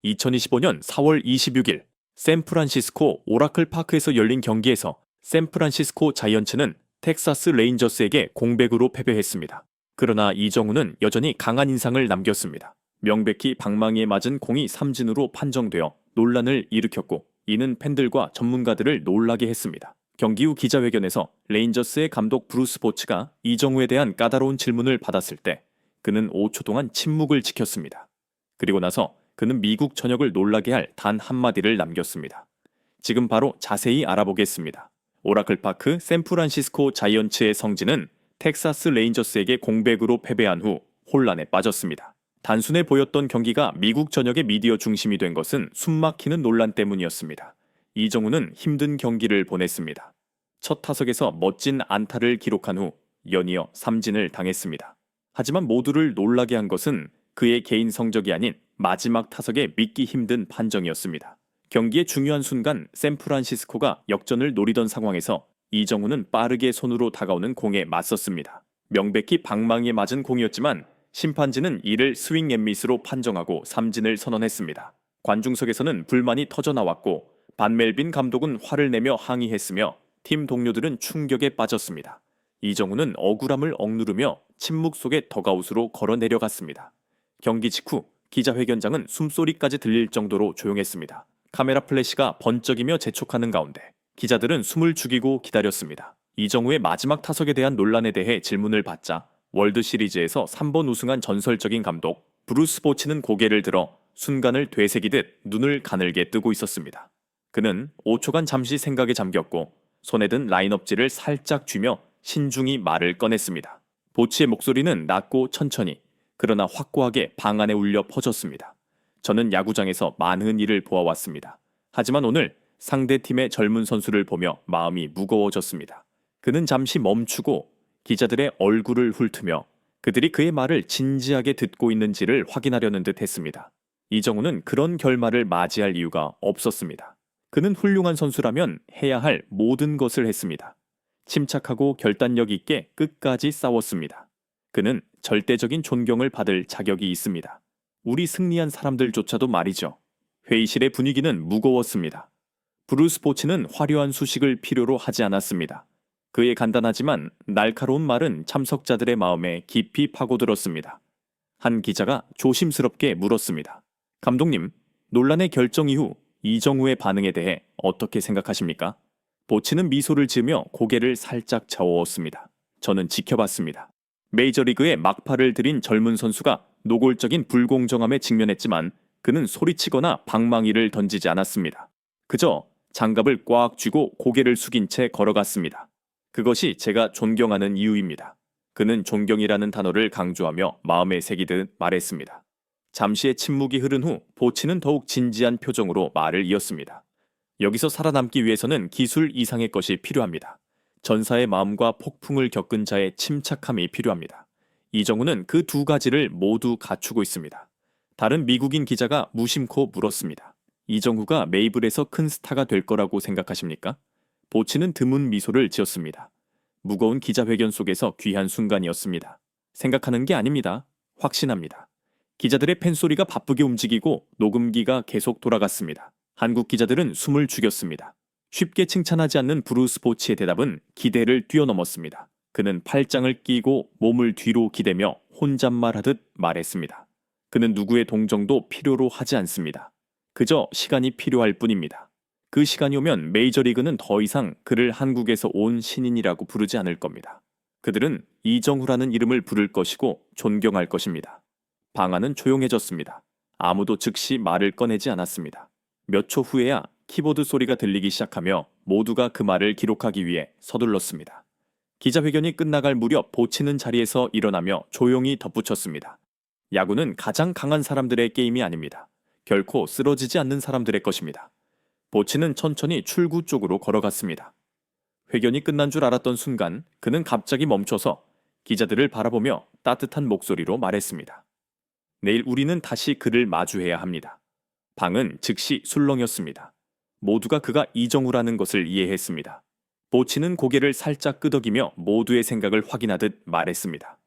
2025년 4월 26일 샌프란시스코 오라클 파크에서 열린 경기에서 샌프란시스코 자이언츠는 텍사스 레인저스에게 공백으로 패배했습니다. 그러나 이정우는 여전히 강한 인상을 남겼습니다. 명백히 방망이에 맞은 공이 삼진으로 판정되어 논란을 일으켰고 이는 팬들과 전문가들을 놀라게 했습니다. 경기 후 기자회견에서 레인저스의 감독 브루스 보츠가 이정우에 대한 까다로운 질문을 받았을 때 그는 5초 동안 침묵을 지켰습니다. 그리고 나서 그는 미국 전역을 놀라게 할 단 한마디를 남겼습니다. 지금 바로 자세히 알아보겠습니다. 오라클파크 샌프란시스코 자이언츠의 성진은 텍사스 레인저스에게 공백으로 패배한 후 혼란에 빠졌습니다. 단순해 보였던 경기가 미국 전역의 미디어 중심이 된 것은 숨막히는 논란 때문이었습니다. 이정우는 힘든 경기를 보냈습니다. 첫 타석에서 멋진 안타를 기록한 후 연이어 삼진을 당했습니다. 하지만 모두를 놀라게 한 것은 그의 개인 성적이 아닌 마지막 타석의 믿기 힘든 판정이었습니다. 경기의 중요한 순간 샌프란시스코가 역전을 노리던 상황에서 이정우는 빠르게 손으로 다가오는 공에 맞섰습니다. 명백히 방망이에 맞은 공이었지만 심판진은 이를 스윙 앤 미스로 판정하고 삼진을 선언했습니다. 관중석에서는 불만이 터져나왔고 반 멜빈 감독은 화를 내며 항의했으며 팀 동료들은 충격에 빠졌습니다. 이정우는 억울함을 억누르며 침묵 속에 더가웃으로 걸어 내려갔습니다. 경기 직후 기자회견장은 숨소리까지 들릴 정도로 조용했습니다. 카메라 플래시가 번쩍이며 재촉하는 가운데 기자들은 숨을 죽이고 기다렸습니다. 이정우의 마지막 타석에 대한 논란에 대해 질문을 받자 월드시리즈에서 3번 우승한 전설적인 감독 브루스 보츠는 고개를 들어 순간을 되새기듯 눈을 가늘게 뜨고 있었습니다. 그는 5초간 잠시 생각에 잠겼고 손에 든 라인업지를 살짝 쥐며 신중히 말을 꺼냈습니다. 보츠의 목소리는 낮고 천천히 그러나 확고하게 방 안에 울려 퍼졌습니다. 저는 야구장에서 많은 일을 보아왔습니다. 하지만 오늘 상대팀의 젊은 선수를 보며 마음이 무거워졌습니다. 그는 잠시 멈추고 기자들의 얼굴을 훑으며 그들이 그의 말을 진지하게 듣고 있는지를 확인하려는 듯 했습니다. 이정우는 그런 결말을 맞이할 이유가 없었습니다. 그는 훌륭한 선수라면 해야 할 모든 것을 했습니다. 침착하고 결단력 있게 끝까지 싸웠습니다. 그는 절대적인 존경을 받을 자격이 있습니다. 우리 승리한 사람들조차도 말이죠. 회의실의 분위기는 무거웠습니다. 브루스 보츠는 화려한 수식을 필요로 하지 않았습니다. 그의 간단하지만 날카로운 말은 참석자들의 마음에 깊이 파고들었습니다. 한 기자가 조심스럽게 물었습니다. 감독님, 논란의 결정 이후 이정우의 반응에 대해 어떻게 생각하십니까? 보츠는 미소를 지으며 고개를 살짝 저었습니다. 저는 지켜봤습니다. 메이저리그에 막파를 들인 젊은 선수가 노골적인 불공정함에 직면했지만 그는 소리치거나 방망이를 던지지 않았습니다. 그저 장갑을 꽉 쥐고 고개를 숙인 채 걸어갔습니다. 그것이 제가 존경하는 이유입니다. 그는 존경이라는 단어를 강조하며 마음에 새기듯 말했습니다. 잠시의 침묵이 흐른 후 보치는 더욱 진지한 표정으로 말을 이었습니다. 여기서 살아남기 위해서는 기술 이상의 것이 필요합니다. 전사의 마음과 폭풍을 겪은 자의 침착함이 필요합니다. 이정우는 그 두 가지를 모두 갖추고 있습니다. 다른 미국인 기자가 무심코 물었습니다. 이정우가 메이블에서 큰 스타가 될 거라고 생각하십니까? 보치는 드문 미소를 지었습니다. 무거운 기자회견 속에서 귀한 순간이었습니다. 생각하는 게 아닙니다. 확신합니다. 기자들의 팬소리가 바쁘게 움직이고 녹음기가 계속 돌아갔습니다. 한국 기자들은 숨을 죽였습니다. 쉽게 칭찬하지 않는 브루스 보츠의 대답은 기대를 뛰어넘었습니다. 그는 팔짱을 끼고 몸을 뒤로 기대며 혼잣말하듯 말했습니다. 그는 누구의 동정도 필요로 하지 않습니다. 그저 시간이 필요할 뿐입니다. 그 시간이 오면 메이저리그는 더 이상 그를 한국에서 온 신인이라고 부르지 않을 겁니다. 그들은 이정후라는 이름을 부를 것이고 존경할 것입니다. 방 안은 조용해졌습니다. 아무도 즉시 말을 꺼내지 않았습니다. 몇 초 후에야 키보드 소리가 들리기 시작하며 모두가 그 말을 기록하기 위해 서둘렀습니다. 기자회견이 끝나갈 무렵 보치는 자리에서 일어나며 조용히 덧붙였습니다. 야구는 가장 강한 사람들의 게임이 아닙니다. 결코 쓰러지지 않는 사람들의 것입니다. 보치는 천천히 출구 쪽으로 걸어갔습니다. 회견이 끝난 줄 알았던 순간 그는 갑자기 멈춰서 기자들을 바라보며 따뜻한 목소리로 말했습니다. 내일 우리는 다시 그를 마주해야 합니다. 방은 즉시 술렁였습니다. 모두가 그가 이정우라는 것을 이해했습니다. 보치는 고개를 살짝 끄덕이며 모두의 생각을 확인하듯 말했습니다.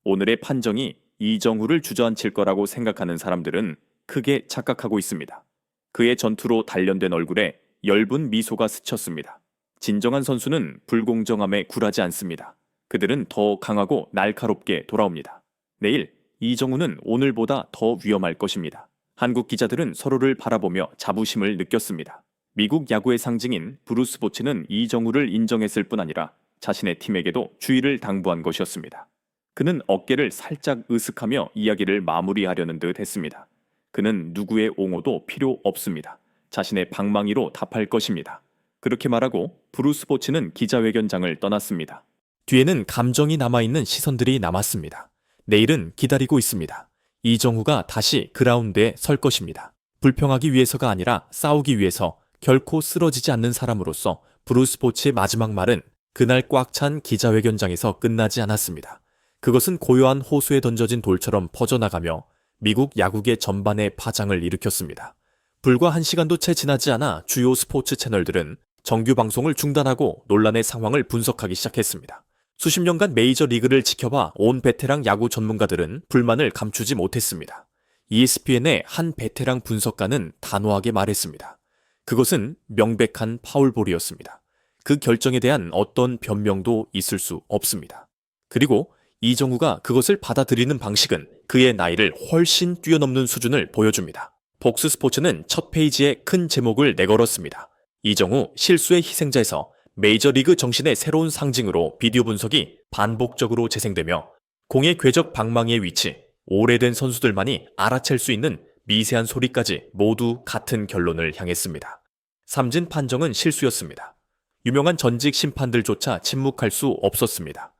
오늘의 판정이 이정우를 주저앉힐 거라고 생각하는 사람들은 크게 착각하고 있습니다. 그의 전투로 단련된 얼굴에 엷은 미소가 스쳤습니다. 진정한 선수는 불공정함에 굴하지 않습니다. 그들은 더 강하고 날카롭게 돌아옵니다. 내일 이정우는 오늘보다 더 위험할 것입니다. 한국 기자들은 서로를 바라보며 자부심을 느꼈습니다. 미국 야구의 상징인 브루스 보치는 이정우를 인정했을 뿐 아니라 자신의 팀에게도 주의를 당부한 것이었습니다. 그는 어깨를 살짝 으쓱하며 이야기를 마무리하려는 듯 했습니다. 그는 누구의 옹호도 필요 없습니다. 자신의 방망이로 답할 것입니다. 그렇게 말하고 브루스 보치는 기자회견장을 떠났습니다. 뒤에는 감정이 남아있는 시선들이 남았습니다. 내일은 기다리고 있습니다. 이정우가 다시 그라운드에 설 것입니다. 불평하기 위해서가 아니라 싸우기 위해서 결코 쓰러지지 않는 사람으로서 브루스 보치의 마지막 말은 그날 꽉 찬 기자회견장에서 끝나지 않았습니다. 그것은 고요한 호수에 던져진 돌처럼 퍼져나가며 미국 야구계 전반에 파장을 일으켰습니다. 불과 1시간도 채 지나지 않아 주요 스포츠 채널들은 정규 방송을 중단하고 논란의 상황을 분석하기 시작했습니다. 수십 년간 메이저리그를 지켜봐 온 베테랑 야구 전문가들은 불만을 감추지 못했습니다. ESPN의 한 베테랑 분석가는 단호하게 말했습니다. 그것은 명백한 파울볼이었습니다. 그 결정에 대한 어떤 변명도 있을 수 없습니다. 그리고 이정우가 그것을 받아들이는 방식은 그의 나이를 훨씬 뛰어넘는 수준을 보여줍니다. 폭스스포츠는 첫 페이지에 큰 제목을 내걸었습니다. 이정우 실수의 희생자에서 메이저리그 정신의 새로운 상징으로 비디오 분석이 반복적으로 재생되며 공의 궤적 방망이의 위치, 오래된 선수들만이 알아챌 수 있는 미세한 소리까지 모두 같은 결론을 향했습니다. 삼진 판정은 실수였습니다. 유명한 전직 심판들조차 침묵할 수 없었습니다.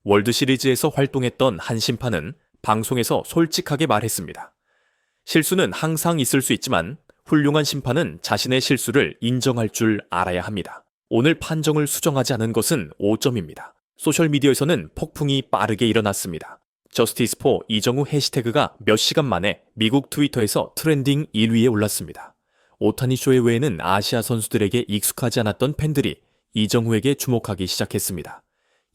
월드시리즈에서 활동했던 한 심판은 방송에서 솔직하게 말했습니다. 실수는 항상 있을 수 있지만 훌륭한 심판은 자신의 실수를 인정할 줄 알아야 합니다. 오늘 판정을 수정하지 않은 것은 5점입니다. 소셜미디어에서는 폭풍이 빠르게 일어났습니다. 저스티스 포 이정우 해시태그가 몇 시간 만에 미국 트위터에서 트렌딩 1위에 올랐습니다. 오타니 쇼의 외에는 아시아 선수들에게 익숙하지 않았던 팬들이 이정우에게 주목하기 시작했습니다.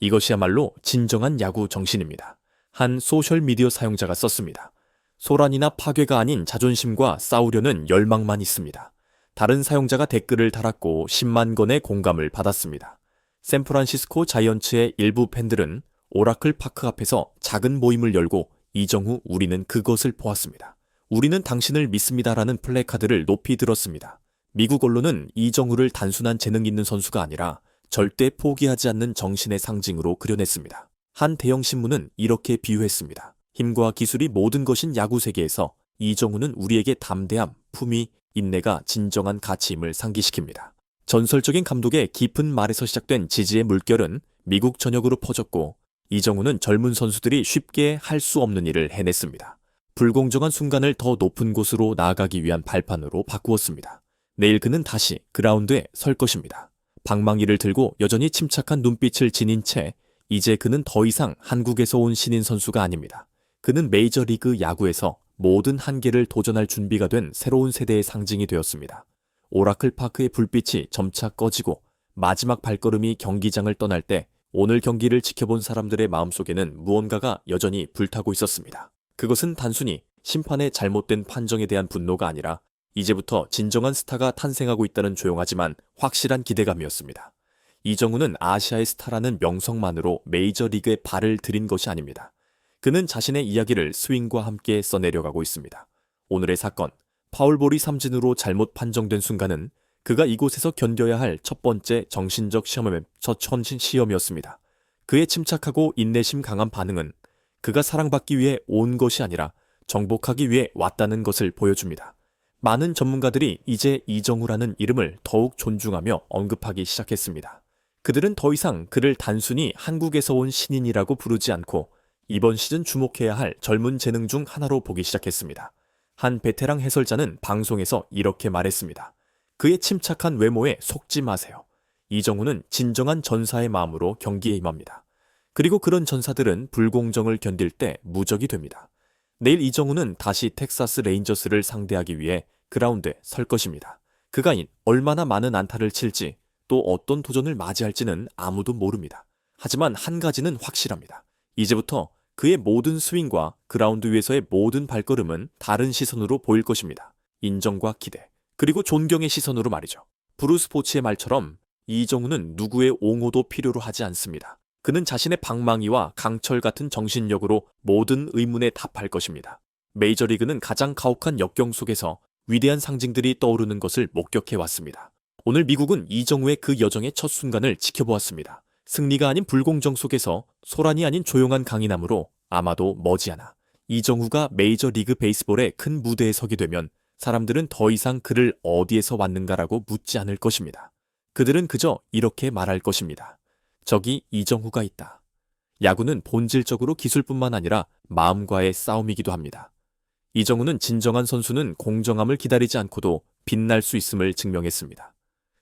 이것이야말로 진정한 야구 정신입니다. 한 소셜미디어 사용자가 썼습니다. 소란이나 파괴가 아닌 자존심과 싸우려는 열망만 있습니다. 다른 사용자가 댓글을 달았고 10만 건의 공감을 받았습니다. 샌프란시스코 자이언츠의 일부 팬들은 오라클 파크 앞에서 작은 모임을 열고 이정우 우리는 그것을 보았습니다. 우리는 당신을 믿습니다라는 플래카드를 높이 들었습니다. 미국 언론은 이정우를 단순한 재능 있는 선수가 아니라 절대 포기하지 않는 정신의 상징으로 그려냈습니다. 한 대형 신문은 이렇게 비유했습니다. 힘과 기술이 모든 것인 야구 세계에서 이정우는 우리에게 담대함, 품위, 인내가 진정한 가치임을 상기시킵니다. 전설적인 감독의 깊은 말에서 시작된 지지의 물결은 미국 전역으로 퍼졌고 이정우는 젊은 선수들이 쉽게 할 수 없는 일을 해냈습니다. 불공정한 순간을 더 높은 곳으로 나아가기 위한 발판으로 바꾸었습니다. 내일 그는 다시 그라운드에 설 것입니다. 방망이를 들고 여전히 침착한 눈빛을 지닌 채 이제 그는 더 이상 한국에서 온 신인 선수가 아닙니다. 그는 메이저리그 야구에서 모든 한계를 도전할 준비가 된 새로운 세대의 상징이 되었습니다. 오라클 파크의 불빛이 점차 꺼지고 마지막 발걸음이 경기장을 떠날 때 오늘 경기를 지켜본 사람들의 마음속에는 무언가가 여전히 불타고 있었습니다. 그것은 단순히 심판의 잘못된 판정에 대한 분노가 아니라 이제부터 진정한 스타가 탄생하고 있다는 조용하지만 확실한 기대감이었습니다. 이정우는 아시아의 스타라는 명성만으로 메이저리그에 발을 들인 것이 아닙니다. 그는 자신의 이야기를 스윙과 함께 써내려가고 있습니다. 오늘의 사건, 파울볼이 삼진으로 잘못 판정된 순간은 그가 이곳에서 견뎌야 할 첫 번째 정신적 시험이었습니다. 그의 침착하고 인내심 강한 반응은 그가 사랑받기 위해 온 것이 아니라 정복하기 위해 왔다는 것을 보여줍니다. 많은 전문가들이 이제 이정우라는 이름을 더욱 존중하며 언급하기 시작했습니다. 그들은 더 이상 그를 단순히 한국에서 온 신인이라고 부르지 않고 이번 시즌 주목해야 할 젊은 재능 중 하나로 보기 시작했습니다. 한 베테랑 해설자는 방송에서 이렇게 말했습니다. 그의 침착한 외모에 속지 마세요. 이정우는 진정한 전사의 마음으로 경기에 임합니다. 그리고 그런 전사들은 불공정을 견딜 때 무적이 됩니다. 내일 이정우는 다시 텍사스 레인저스를 상대하기 위해 그라운드에 설 것입니다. 그가 얼마나 많은 안타를 칠지 또 어떤 도전을 맞이할지는 아무도 모릅니다. 하지만 한 가지는 확실합니다. 이제부터 그의 모든 스윙과 그라운드 위에서의 모든 발걸음은 다른 시선으로 보일 것입니다. 인정과 기대, 그리고 존경의 시선으로 말이죠. 브루스포츠의 말처럼 이정우는 누구의 옹호도 필요로 하지 않습니다. 그는 자신의 방망이와 강철 같은 정신력으로 모든 의문에 답할 것입니다. 메이저리그는 가장 가혹한 역경 속에서 위대한 상징들이 떠오르는 것을 목격해 왔습니다. 오늘 미국은 이정우의 그 여정의 첫 순간을 지켜보았습니다. 승리가 아닌 불공정 속에서 소란이 아닌 조용한 강인함으로 아마도 머지않아 이정우가 메이저리그 베이스볼의 큰 무대에 서게 되면 사람들은 더 이상 그를 어디에서 왔는가라고 묻지 않을 것입니다. 그들은 그저 이렇게 말할 것입니다. 저기 이정우가 있다. 야구는 본질적으로 기술뿐만 아니라 마음과의 싸움이기도 합니다. 이정우는 진정한 선수는 공정함을 기다리지 않고도 빛날 수 있음을 증명했습니다.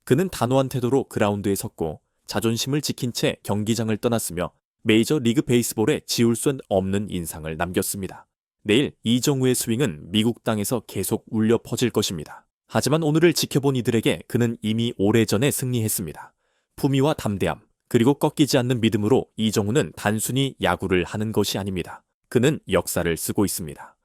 그는 단호한 태도로 그라운드에 섰고 자존심을 지킨 채 경기장을 떠났으며 메이저리그 베이스볼에 지울 수 없는 인상을 남겼습니다. 내일 이정우의 스윙은 미국 땅에서 계속 울려 퍼질 것입니다. 하지만 오늘을 지켜본 이들에게 그는 이미 오래전에 승리했습니다. 품위와 담대함, 그리고 꺾이지 않는 믿음으로 이정우는 단순히 야구를 하는 것이 아닙니다. 그는 역사를 쓰고 있습니다.